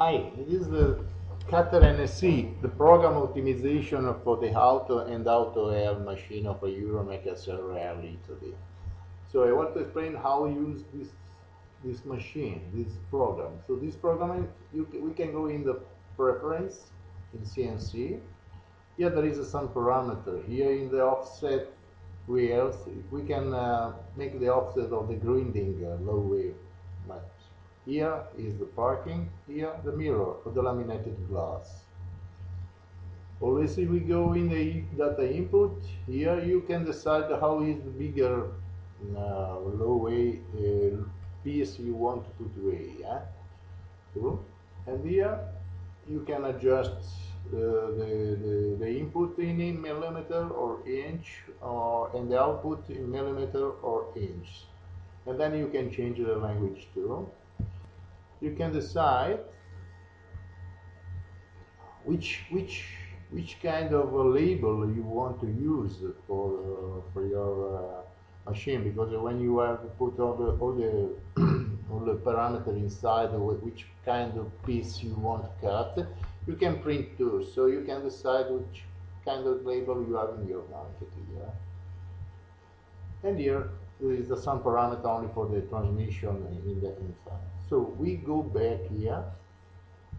Hi, this is the Cutter NSC, the program optimization for the auto and auto air machine of a euromec SRL Italy. So I want to explain how we use this machine, this program. So this program, we can go in the preference in CNC. Here there is some parameter. Here in the offset wheels, we can make the offset of the grinding low wave maps. Here is the parking, here the mirror for the laminated glass. Always if we go in the data input, here you can decide how is the bigger low wave piece you want to put away. Yeah? So, and here you can adjust the input in millimeter or inch, and the output in millimeter or inch. And then you can change the language too. You can decide which kind of a label you want to use for your machine, because when you have put all the all the parameter inside which kind of piece you want to cut, you can print too, so you can decide which kind of label you have in your quantity. Yeah? And here there is some parameter only for the transmission in the inside. So we go back here,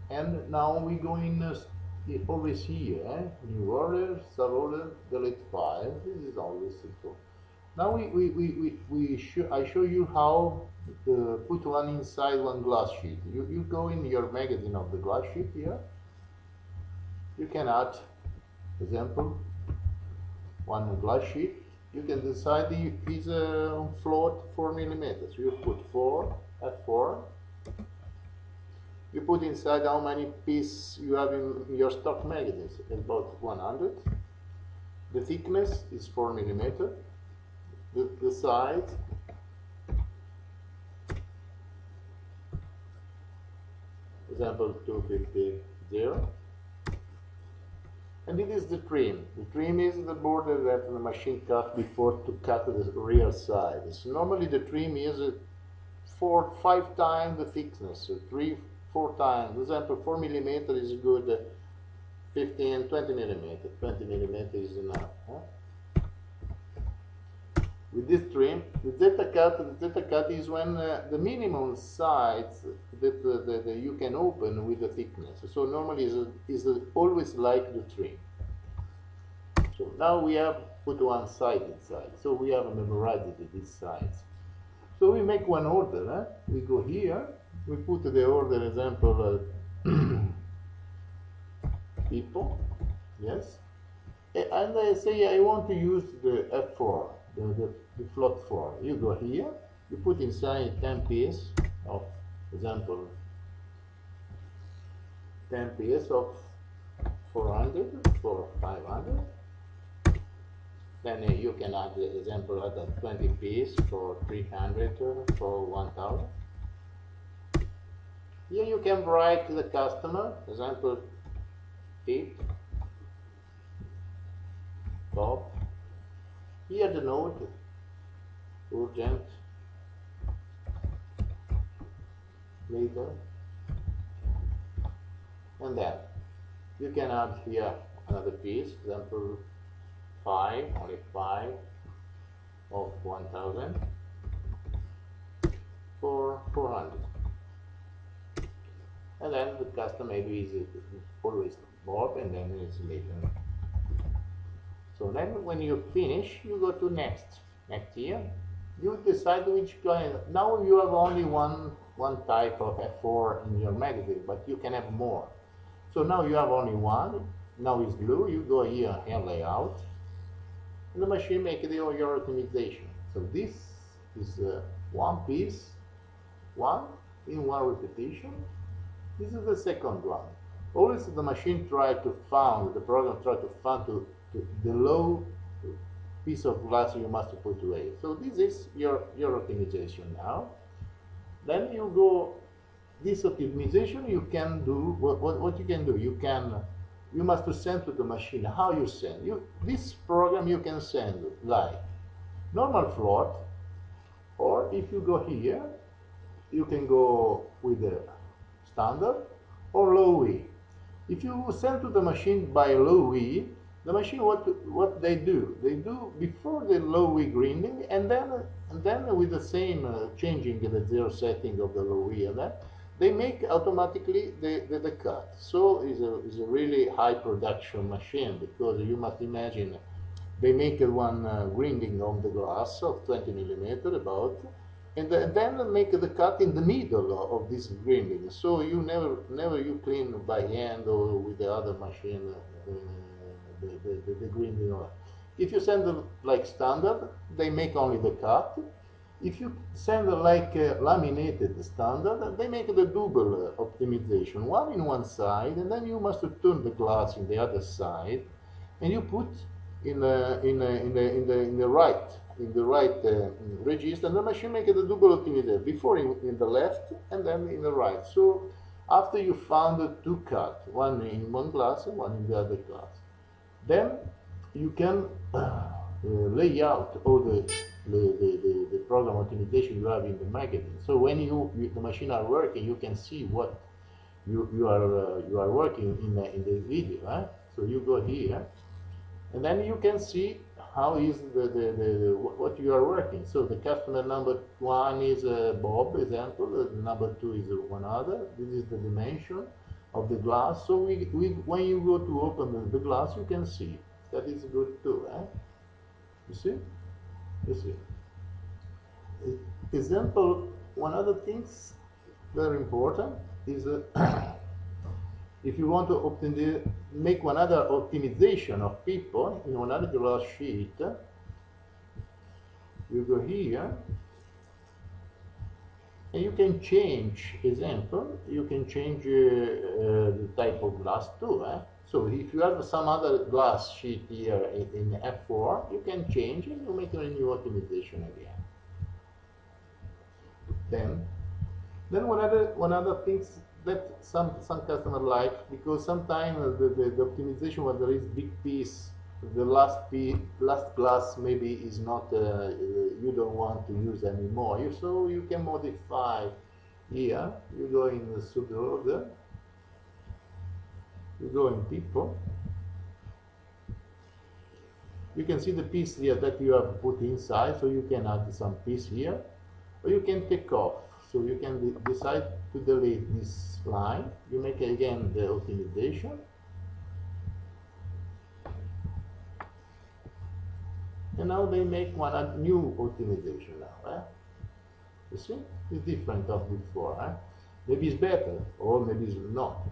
and now we go in always here, new order, sub order, delete file. This is always simple. Now I show you how to put one inside one glass sheet. You go in your magazine of the glass sheet here. You can add, example, one glass sheet. You can decide if it's a float 4 millimeters. You put 4 at 4. You put inside how many pieces you have in your stock magazines, about 100. The thickness is 4 millimeter. The size, example 250. And it is the trim. The trim is the border that the machine cut before to cut the real side. So normally the trim is 4-5 times the thickness, so 3-4 times. For example, 4 millimeter is good, 15, 20 millimeter. 20 millimeter is enough. Huh? With this trim, the zeta cut is when the minimum size that you can open with the thickness. So normally is always like the trim. So now we have put one side inside. So we have memorized these sides. So we make one order. We go here. We put the order example people. Yes. And I say I want to use the F4, the float 4. You go here, you put inside 10 pieces of, example, 10 pieces of 400 for 500. Then you can add the example at 20 pieces for 300 for 1000. Here you can write to the customer, example, tip, top. Here the note, urgent, later, and then you can add here another piece, example 5, only 5 of 1000 for 400. And then the customer maybe is always Bob, and then it's later. So then when you finish, you go to next here. You decide which kind. Now you have only one type of F4 in your magazine, but you can have more. So now you have only one. Now it's blue. You go here and layout, and the machine makes your optimization. So this is one piece, one in one repetition. This is the second one. Always the machine the program try to find the low piece of glass you must put away. So this is your optimization now. Then you go, this optimization you can do, what you can do, you must send to the machine. How you send? This program you can send like normal float, or if you go here, you can go with the standard, or low E. If you send to the machine by low E, the machine what they do? They do before the low E grinding, and then with the same changing the zero setting of the low E, and then they make automatically the cut. So is a really high production machine, because you must imagine they make one grinding on the glass of 20 millimeter about, and then make the cut in the middle of this grinding. So you never you clean by hand or with the other machine the grinding. If you send them like standard, they make only the cut. If you send like laminated standard, they make the double optimization, one in one side, and then you must turn the glass in the other side, and you put in the right register, and the machine make the double optimization before in the left and then in the right. So after you found two cut, one in one glass and one in the other glass, then you can lay out all the program optimization you have in the magazine. So when the machine are working, you can see what you are working in the video. So you go here, and then you can see how is what you are working. So the customer number one is Bob, example. The number two is one other. This is the dimension of the glass. So when you go to open the glass, you can see. That is good too. You see? You see. Example, one other things very important is if you want to make another optimization of people in another glass sheet, you go here and you can change, example, you can change the type of glass too. So if you have some other glass sheet here in F4, you can change and you make a new optimization again. Then one other things that some customer like, because sometimes the optimization when there is big piece, the last glass maybe is not you don't want to use anymore. So you can modify here. You go in the suborder. You go in people. You can see the piece here that you have put inside, so you can add some piece here, or you can take off. So you can decide to delete this line. You make again the optimization. And now they make a new optimization now. You see? It's different of before. Maybe it's better, or maybe it's not.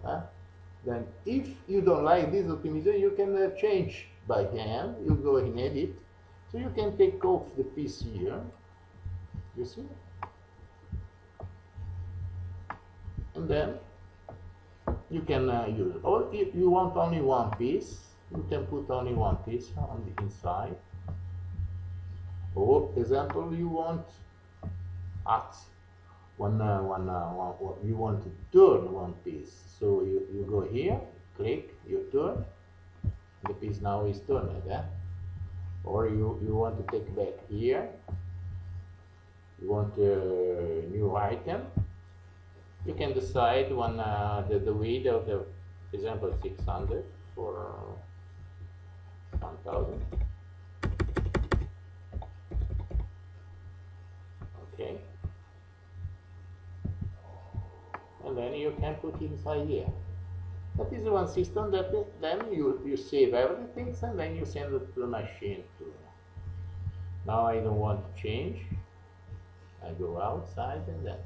Then if you don't like this optimization, you can change by hand. You go in edit. So you can take off the piece here. You see? And then you can use it. Or if you want only one piece, you can put only one piece on the inside. Or example, you want at you want to turn one piece. So you go here, click, you turn, the piece now is turned. Or you want to take back here, you want a new item. You can decide when the width of the example 600 for 1000. Okay. And then you can put inside here. That is one system that then you save everything and then you send it to the machine too. Now I don't want to change. I go outside and then